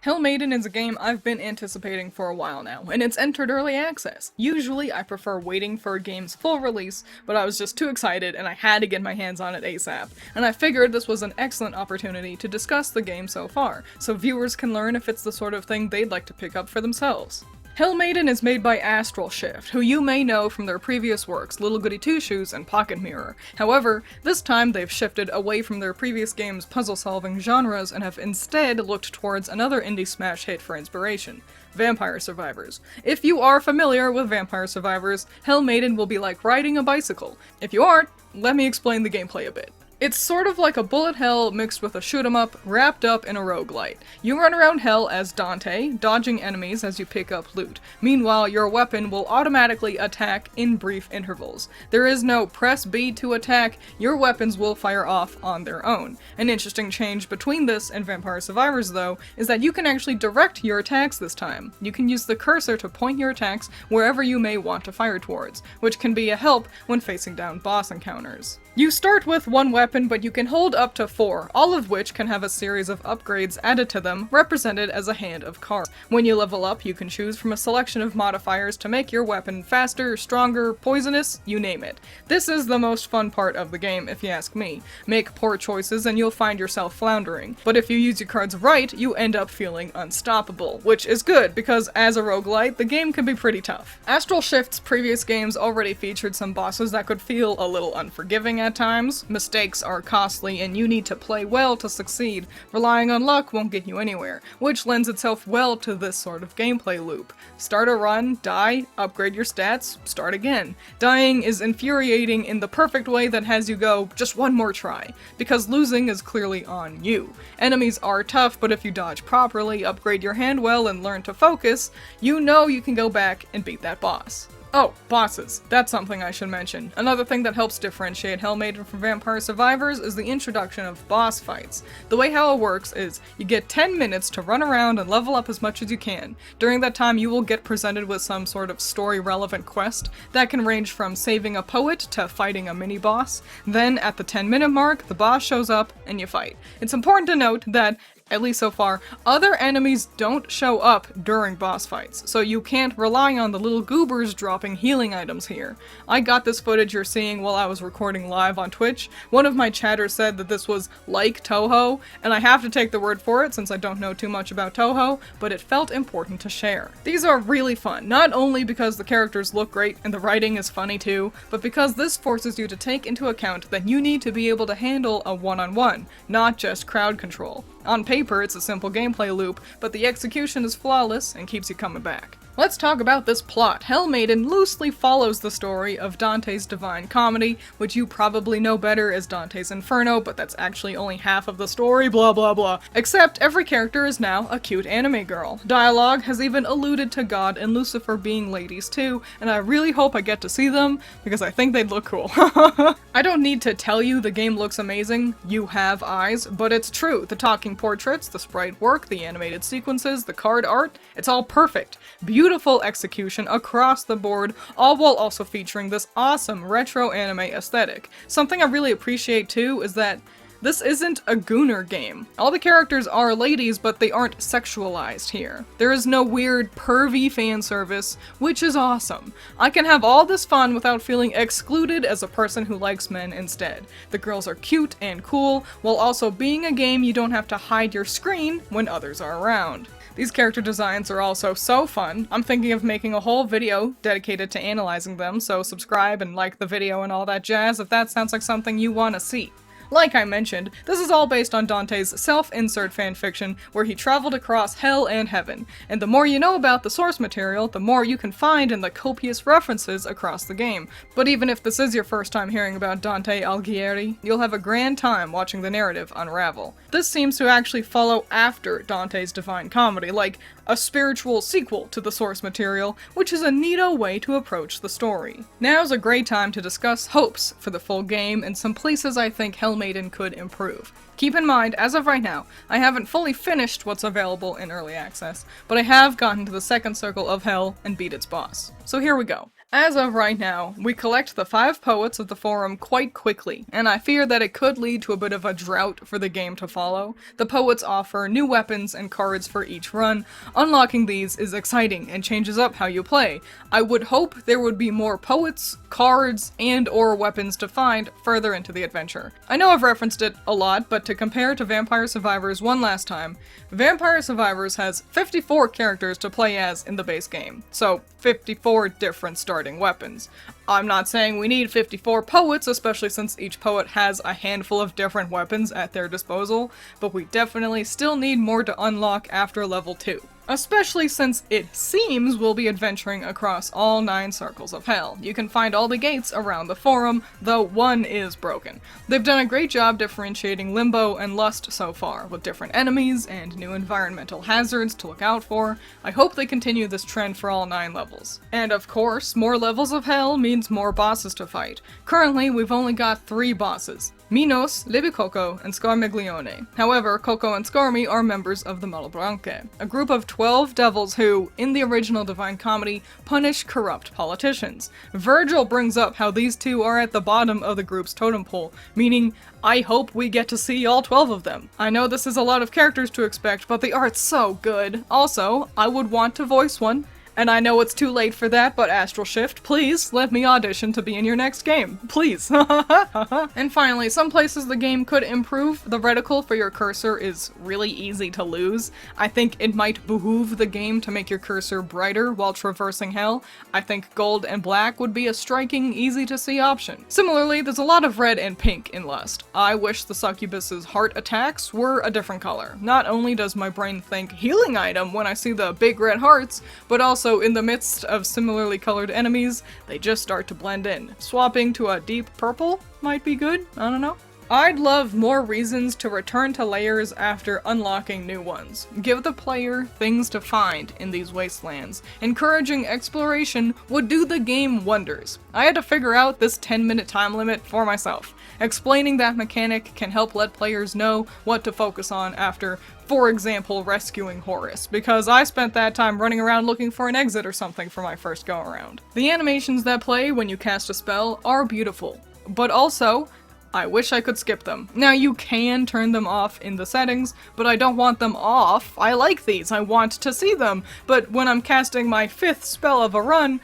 Hell Maiden is a game I've been anticipating for a while now, and it's entered early access. Usually I prefer waiting for a game's full release, but I was just too excited and I had to get my hands on it ASAP. And I figured this was an excellent opportunity to discuss the game so far, so viewers can learn if it's the sort of thing they'd like to pick up for themselves. Hell Maiden is made by Astral Shift, who you may know from their previous works, Little Goody Two Shoes and Pocket Mirror. However, this time they've shifted away from their previous game's puzzle-solving genres and have instead looked towards another indie smash hit for inspiration, Vampire Survivors. If you are familiar with Vampire Survivors, Hell Maiden will be like riding a bicycle. If you aren't, let me explain the gameplay a bit. It's sort of like a bullet hell mixed with a shoot 'em up, wrapped up in a roguelite. You run around hell as Dante, dodging enemies as you pick up loot. Meanwhile, your weapon will automatically attack in brief intervals. There is no press B to attack, your weapons will fire off on their own. An interesting change between this and Vampire Survivors, though, is that you can actually direct your attacks this time. You can use the cursor to point your attacks wherever you may want to fire towards, which can be a help when facing down boss encounters. You start with one weapon, but you can hold up to 4, all of which can have a series of upgrades added to them, represented as a hand of cards. When you level up, you can choose from a selection of modifiers to make your weapon faster, stronger, poisonous, you name it. This is the most fun part of the game, if you ask me. Make poor choices and you'll find yourself floundering, but if you use your cards right, you end up feeling unstoppable, which is good, because as a roguelite, the game can be pretty tough. Astral Shift's previous games already featured some bosses that could feel a little unforgiving at times. Mistakes are costly and you need to play well to succeed. Relying on luck won't get you anywhere, which lends itself well to this sort of gameplay loop. Start a run, die, upgrade your stats, start again. Dying is infuriating in the perfect way that has you go, just one more try, because losing is clearly on you. Enemies are tough, but if you dodge properly, upgrade your hand well, and learn to focus, you know you can go back and beat that boss. Oh, bosses. That's something I should mention. Another thing that helps differentiate Hell Maiden from Vampire Survivors is the introduction of boss fights. The way how it works is, you get 10 minutes to run around and level up as much as you can. During that time you will get presented with some sort of story-relevant quest that can range from saving a poet to fighting a mini-boss. Then, at the 10-minute mark, the boss shows up and you fight. It's important to note that, at least so far, other enemies don't show up during boss fights, so you can't rely on the little goobers dropping healing items here. I got this footage you're seeing while I was recording live on Twitch. One of my chatters said that this was like Toho, and I have to take the word for it since I don't know too much about Toho, but it felt important to share. These are really fun, not only because the characters look great and the writing is funny too, but because this forces you to take into account that you need to be able to handle a one-on-one, not just crowd control. On paper, it's a simple gameplay loop, but the execution is flawless and keeps you coming back. Let's talk about this plot. Hell Maiden loosely follows the story of Dante's Divine Comedy, which you probably know better as Dante's Inferno, but that's actually only half of the story, blah blah blah. Except every character is now a cute anime girl. Dialogue has even alluded to God and Lucifer being ladies too, and I really hope I get to see them, because I think they'd look cool. I don't need to tell you the game looks amazing, you have eyes, but it's true. The talking portraits, the sprite work, the animated sequences, the card art, it's all perfect. Beautiful execution across the board, all while also featuring this awesome retro anime aesthetic. Something I really appreciate too is that this isn't a gooner game. All the characters are ladies, but they aren't sexualized here. There is no weird, pervy fan service, which is awesome. I can have all this fun without feeling excluded as a person who likes men instead. The girls are cute and cool, while also being a game you don't have to hide your screen when others are around. These character designs are also so fun. I'm thinking of making a whole video dedicated to analyzing them, so subscribe and like the video and all that jazz if that sounds like something you want to see. Like I mentioned, this is all based on Dante's self-insert fanfiction where he traveled across hell and heaven, and the more you know about the source material, the more you can find in the copious references across the game. But even if this is your first time hearing about Dante Alighieri, you'll have a grand time watching the narrative unravel. This seems to actually follow after Dante's Divine Comedy, like a spiritual sequel to the source material, which is a neato way to approach the story. Now's a great time to discuss hopes for the full game and some places I think Hell Maiden could improve. Keep in mind, as of right now, I haven't fully finished what's available in early access, but I have gotten to the second circle of hell and beat its boss. So here we go. As of right now, we collect the 5 poets of the forum quite quickly, and I fear that it could lead to a bit of a drought for the game to follow. The poets offer new weapons and cards for each run. Unlocking these is exciting and changes up how you play. I would hope there would be more poets, cards, and/or weapons to find further into the adventure. I know I've referenced it a lot, but to compare to Vampire Survivors one last time, Vampire Survivors has 54 characters to play as in the base game, so 54 different starting weapons. I'm not saying we need 54 poets, especially since each poet has a handful of different weapons at their disposal, but we definitely still need more to unlock after level 2. Especially since it seems we'll be adventuring across all 9 circles of hell. You can find all the gates around the forum, though one is broken. They've done a great job differentiating Limbo and Lust so far, with different enemies and new environmental hazards to look out for. I hope they continue this trend for all 9 levels. And of course, more levels of hell means more bosses to fight. Currently, we've only got 3 bosses: Minos, Lebicoco, and Scarmiglione. However, Coco and Scarmi are members of the Malebranche, a group of 12 devils who, in the original Divine Comedy, punish corrupt politicians. Virgil brings up how these two are at the bottom of the group's totem pole, meaning I hope we get to see all 12 of them. I know this is a lot of characters to expect, but the art's so good. Also, I would want to voice one. And I know it's too late for that, but Astral Shift, please let me audition to be in your next game. Please. And finally, some places the game could improve. The reticle for your cursor is really easy to lose. I think it might behoove the game to make your cursor brighter while traversing hell. I think gold and black would be a striking, easy to see option. Similarly, there's a lot of red and pink in Lust. I wish the succubus's heart attacks were a different color. Not only does my brain think healing item when I see the big red hearts, but also in the midst of similarly colored enemies, they just start to blend in. Swapping to a deep purple might be good, I don't know. I'd love more reasons to return to layers after unlocking new ones. Give the player things to find in these wastelands. Encouraging exploration would do the game wonders. I had to figure out this 10-minute time limit for myself. Explaining that mechanic can help let players know what to focus on after, for example, rescuing Horus, because I spent that time running around looking for an exit or something for my first go-around. The animations that play when you cast a spell are beautiful, but also, I wish I could skip them. Now, you can turn them off in the settings, but I don't want them off. I like these, I want to see them, but when I'm casting my 5th spell of a run,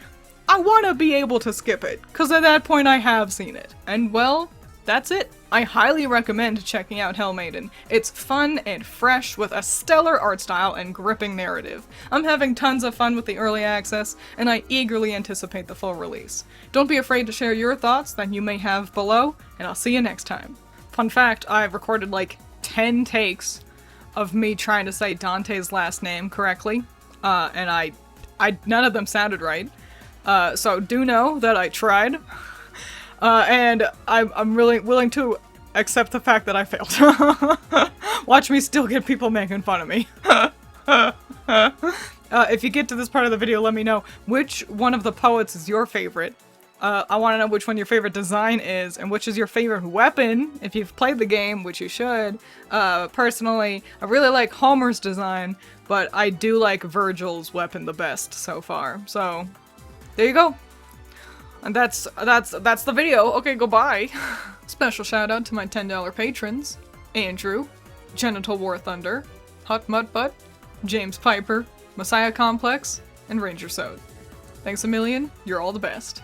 I want to be able to skip it, because at that point I have seen it. And well, that's it. I highly recommend checking out Hell Maiden. It's fun and fresh with a stellar art style and gripping narrative. I'm having tons of fun with the early access, and I eagerly anticipate the full release. Don't be afraid to share your thoughts that you may have below, and I'll see you next time. Fun fact, I've recorded like 10 takes of me trying to say Dante's last name correctly, and I none of them sounded right. So do know that I tried. And I'm really willing to accept the fact that I failed. Watch me still get people making fun of me. If you get to this part of the video, let me know which one of the poets is your favorite. I want to know which one your favorite design is, and which is your favorite weapon, if you've played the game, which you should. Personally, I really like Homer's design, but I do like Virgil's weapon the best so far. So, there you go. And that's the video. Okay, goodbye. Special shout out to my $10 patrons: Andrew, Genital War Thunder, Hot Mutt Butt, James Piper, Messiah Complex, and Ranger Sode. Thanks a million, you're all the best.